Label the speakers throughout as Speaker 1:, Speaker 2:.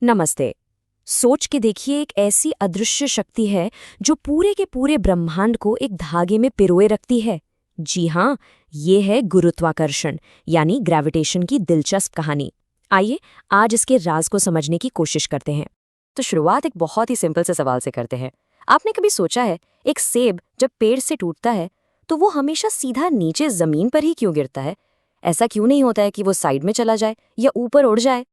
Speaker 1: नमस्ते। सोच के देखिए, एक ऐसी अदृश्य शक्ति है जो पूरे के पूरे ब्रह्मांड को एक धागे में पिरोए रखती है। जी हाँ, ये है गुरुत्वाकर्षण यानी ग्रेविटेशन की दिलचस्प कहानी। आइए आज इसके राज को समझने की कोशिश करते हैं। तो शुरुआत एक बहुत ही सिंपल से सवाल से करते हैं। आपने कभी सोचा है, एक सेब जब पेड़ से टूटता है तो वो हमेशा सीधा नीचे जमीन पर ही क्यों गिरता है? ऐसा क्यों नहीं होता है कि वो साइड में चला जाए या ऊपर उड़ जाए?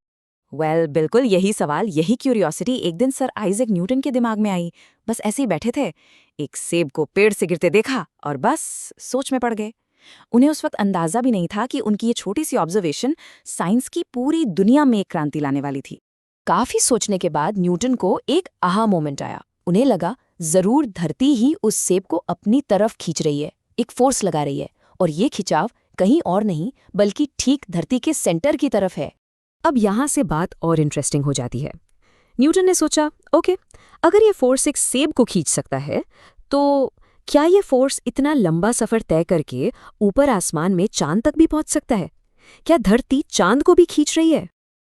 Speaker 2: बिल्कुल यही सवाल, यही क्यूरियोसिटी एक दिन सर आइजैक न्यूटन के दिमाग में आई। बस ऐसे ही बैठे थे, एक सेब को पेड़ से गिरते देखा और बस सोच में पड़ गए। उन्हें उस वक्त अंदाजा भी नहीं था कि उनकी ये छोटी सी ऑब्जर्वेशन साइंस की पूरी दुनिया में एक क्रांति लाने वाली थी।
Speaker 1: काफी सोचने के बाद न्यूटन को एक आहा मोमेंट आया। उन्हें लगा जरूर धरती ही उस सेब को अपनी तरफ खींच रही है, एक फोर्स लगा रही है, और ये खिंचाव कहीं और नहीं बल्कि ठीक धरती के सेंटर की तरफ है। अब यहाँ से बात और इंटरेस्टिंग हो जाती है। न्यूटन ने सोचा, ओके, अगर ये फोर्स एक सेब को खींच सकता है तो क्या ये फोर्स इतना लंबा सफर तय करके ऊपर आसमान में चांद तक भी पहुंच सकता है? क्या धरती चांद को भी खींच रही है?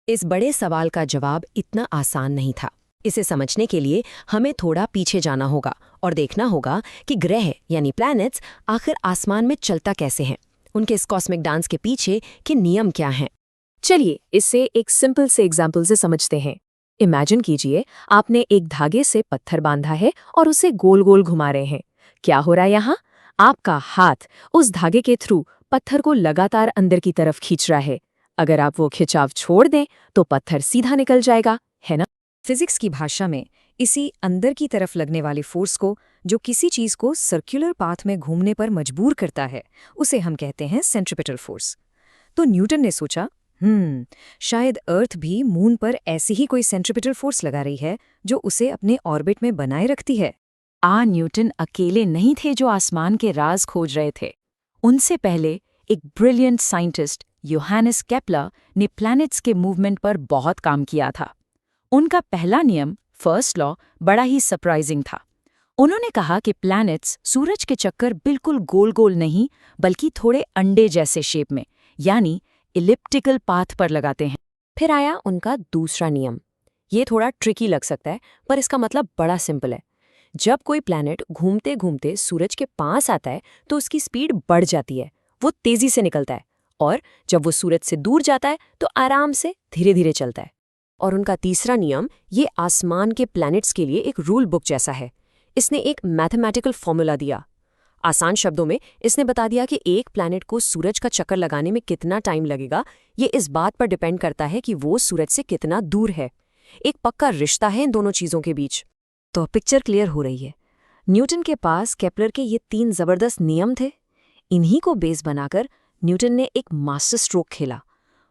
Speaker 1: इस बड़े सवाल का जवाब इतना आसान नहीं था। इसे समझने के लिए हमें थोड़ा पीछे जाना होगा और देखना होगा कि ग्रह यानी प्लैनेट्स आखिर आसमान में चलता कैसे हैं, उनके इस कॉस्मिक डांस के पीछे के नियम क्या हैं। चलिए इसे एक सिंपल से एग्जाम्पल से समझते हैं। इमेजिन कीजिए, आपने एक धागे से पत्थर बांधा है और उसे गोल गोल घुमा रहे हैं। क्या हो रहा है यहाँ? आपका हाथ उस धागे के थ्रू पत्थर को लगातार अंदर की तरफ खींच रहा है। अगर आप वो खिंचाव छोड़ दें तो पत्थर सीधा निकल जाएगा, है ना? फिजिक्स की भाषा में इसी अंदर की तरफ लगने वाली फोर्स को, जो किसी चीज को सर्कुलर पाथ में घूमने पर मजबूर करता है, उसे हम कहते हैं सेंट्रीपिटल फोर्स। तो न्यूटन ने सोचा, शायद अर्थ भी मून पर ऐसी ही कोई सेंट्रीपिटल फोर्स लगा रही है जो उसे अपने ऑर्बिट में बनाए रखती है।
Speaker 2: न्यूटन अकेले नहीं थे जो आसमान के राज खोज रहे थे। उनसे पहले एक ब्रिलियंट साइंटिस्ट योहानिस केपलर ने प्लैनेट्स के मूवमेंट पर बहुत काम किया था। उनका पहला नियम, फर्स्ट लॉ, बड़ा ही सरप्राइजिंग था। उन्होंने कहा कि प्लैनेट्स सूरज के चक्कर बिल्कुल गोल गोल नहीं बल्कि थोड़े अंडे जैसे शेप में यानी इलिप्टिकल पाथ पर लगाते हैं।
Speaker 1: फिर आया उनका दूसरा नियम। ये थोड़ा ट्रिकी लग सकता है, पर इसका मतलब बड़ा सिंपल है। जब कोई प्लैनेट घूमते घूमते सूरज के पास आता है तो उसकी स्पीड बढ़ जाती है, वो तेजी से निकलता है, और जब वो सूरज से दूर जाता है तो आराम से धीरे धीरे चलता है। और उनका तीसरा नियम ये आसमान के प्लैनेट्स के लिए एक रूल बुक जैसा है। इसने एक मैथमेटिकल फॉर्मूला दिया। आसान शब्दों में इसने बता दिया कि एक प्लैनेट को सूरज का चक्कर लगाने में कितना टाइम लगेगा, ये इस बात पर डिपेंड करता है कि वो सूरज से कितना दूर है। एक पक्का रिश्ता है इन दोनों चीजों के बीच। तो पिक्चर क्लियर हो रही है। न्यूटन के पास केपलर के ये 3 जबरदस्त नियम थे। इन्हीं को बेस बनाकर न्यूटन ने एक मास्टर स्ट्रोक खेला।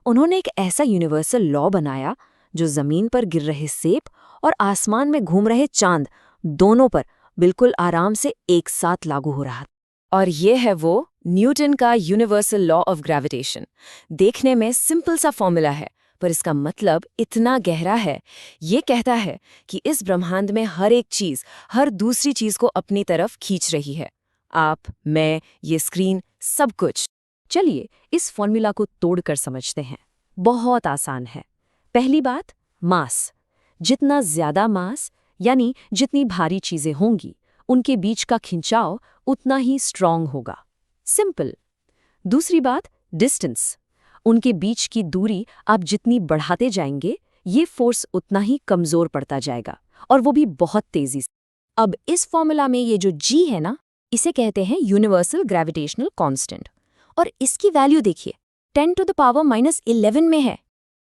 Speaker 1: उन्होंने एक ऐसा यूनिवर्सल लॉ बनाया जो जमीन पर गिर रहे सेब और आसमान में घूम रहे चांद दोनों पर बिल्कुल आराम से एक साथ लागू हो रहा। और ये है वो न्यूटन का यूनिवर्सल लॉ ऑफ ग्रेविटेशन। देखने में सिंपल सा फॉर्मूला है, पर इसका मतलब इतना गहरा है। ये कहता है कि इस ब्रह्मांड में हर एक चीज हर दूसरी चीज को अपनी तरफ खींच रही है। आप, मैं, ये स्क्रीन, सब कुछ। चलिए इस फॉर्मूला को तोड़कर समझते हैं। बहुत आसान है। पहली बात, मास। जितना ज्यादा मास यानी जितनी भारी चीजें होंगी, उनके बीच का खिंचाव उतना ही स्ट्रांग होगा। सिंपल। दूसरी बात, डिस्टेंस। उनके बीच की दूरी आप जितनी बढ़ाते जाएंगे, ये फोर्स उतना ही कमजोर पड़ता जाएगा, और वो भी बहुत तेजी से। अब इस फॉर्मूला में ये जो जी है ना, इसे कहते हैं यूनिवर्सल ग्रेविटेशनल कांस्टेंट, और इसकी वैल्यू देखिए 10⁻⁻11 में है।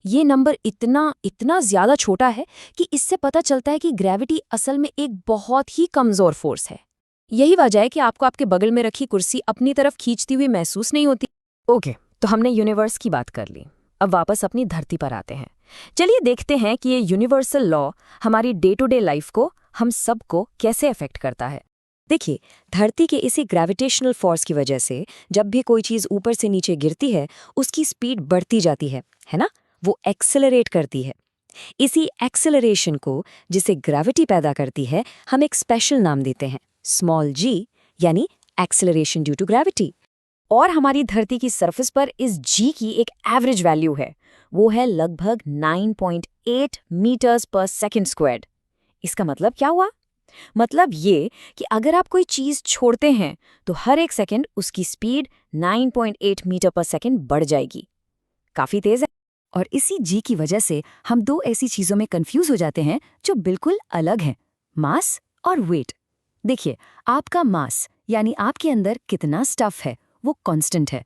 Speaker 1: ये नंबर इतना ज्यादा छोटा है कि इससे पता चलता है कि ग्रेविटी असल में एक बहुत ही कमजोर फोर्स है। यही वजह है कि आपको आपके बगल में रखी कुर्सी अपनी तरफ खींचती हुई महसूस नहीं होती। ओके, तो हमने यूनिवर्स की बात कर ली। अब वापस अपनी धरती पर आते हैं। चलिए देखते हैं कि ये यूनिवर्सल लॉ हमारी डे टू डे लाइफ को, हम सबको कैसे अफेक्ट करता है। देखिए, धरती के इसी ग्रेविटेशनल फोर्स की वजह से जब भी कोई चीज ऊपर से नीचे गिरती है, उसकी स्पीड बढ़ती जाती है ना? वो एक्सेलरेट करती है। इसी एक्सेलरेशन को, जिसे ग्रेविटी पैदा करती है, हम एक स्पेशल नाम देते हैं, स्मॉल जी, यानी एक्सेलरेशन ड्यू टू ग्रेविटी। और हमारी धरती की सरफेस पर इस जी की एक एवरेज वैल्यू है। वो है लगभग 9.8 मीटर्स पर सेकंड स्क्वायर्ड। इसका मतलब क्या हुआ? मतलब ये कि अगर आप कोई चीज छोड़ते हैं तो हर एक सेकंड उसकी स्पीड 9.8 मीटर पर सेकंड बढ़ जाएगी। काफी तेज है।
Speaker 2: और इसी जी की वजह से हम दो ऐसी चीजों में कंफ्यूज हो जाते हैं जो बिल्कुल अलग हैं, मास और वेट। देखिए, आपका मास यानी आपके अंदर कितना स्टफ है वो कांस्टेंट है।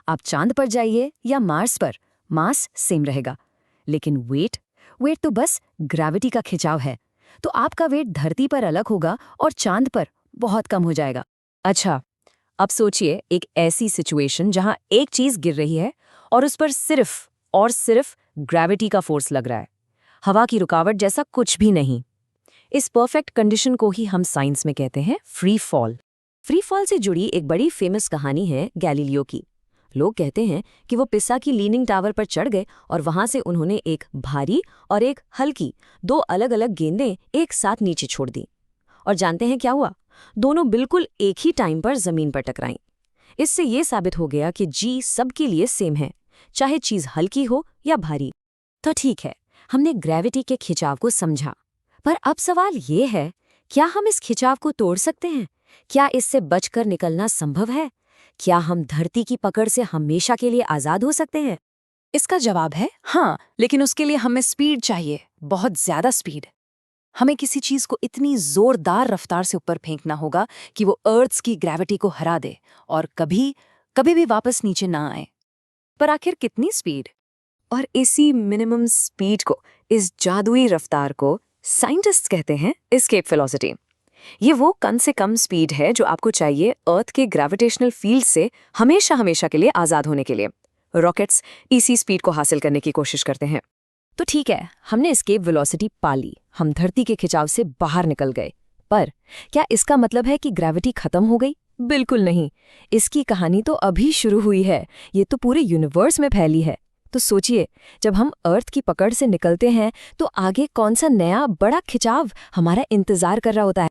Speaker 2: आप चांद पर जाइए या मार्स पर, मास सेम रहेगा। लेकिन वेट तो बस ग्रेविटी का खिंचाव है। तो आपका वेट धरती पर अलग होगा और चांद पर बहुत कम हो जाएगा।
Speaker 1: अच्छा, अब सोचिए एक ऐसी सिचुएशन जहां एक चीज गिर रही है और उस पर सिर्फ ग्रेविटी का फोर्स लग रहा है, हवा की रुकावट जैसा कुछ भी नहीं। इस परफेक्ट कंडीशन को ही हम साइंस में कहते हैं फ्री फॉल। फ्री फॉल से जुड़ी एक बड़ी फेमस कहानी है गैलीलियो की। लोग कहते हैं कि वो पिसा की लीनिंग टावर पर चढ़ गए और वहां से उन्होंने एक भारी और एक हल्की, दो अलग अलग गेंदें एक साथ नीचे छोड़ दी। और जानते हैं क्या हुआ? दोनों बिल्कुल एक ही टाइम पर जमीन पर टकराईं। इससे ये साबित हो गया कि जी सबके लिए सेम है, चाहे चीज हल्की हो या भारी। तो ठीक है, हमने ग्रेविटी के खिंचाव को समझा, पर अब सवाल ये है, क्या हम इस खिंचाव को तोड़ सकते हैं? क्या इससे बचकर निकलना संभव है? क्या हम धरती की पकड़ से हमेशा के लिए आजाद हो सकते हैं?
Speaker 2: इसका जवाब है हाँ, लेकिन उसके लिए हमें स्पीड चाहिए, बहुत ज्यादा स्पीड। हमें किसी चीज को इतनी जोरदार रफ्तार से ऊपर फेंकना होगा कि वो अर्थ की ग्रेविटी को हरा दे और कभी भी वापस नीचे ना आए। पर आखिर कितनी स्पीड?
Speaker 1: और इसी मिनिमम स्पीड को, इस जादुई रफ्तार को साइंटिस्ट्स कहते हैं एस्केप वेलोसिटी। ये वो कम से कम स्पीड है जो आपको चाहिए अर्थ के ग्रेविटेशनल फील्ड से हमेशा के लिए आजाद होने के लिए। रॉकेट्स इसी स्पीड को हासिल करने की कोशिश करते हैं। तो ठीक है, हमने एस्केप वेलोसिटी पा ली, हम धरती के खिंचाव से बाहर निकल गए। पर क्या इसका मतलब है कि ग्रेविटी खत्म हो गई? बिल्कुल नहीं। इसकी कहानी तो अभी शुरू हुई है। ये तो पूरे यूनिवर्स में फैली है। तो सोचिए, जब हम अर्थ की पकड़ से निकलते हैं तो आगे कौन सा नया बड़ा खिंचाव हमारा इंतजार कर रहा होता है।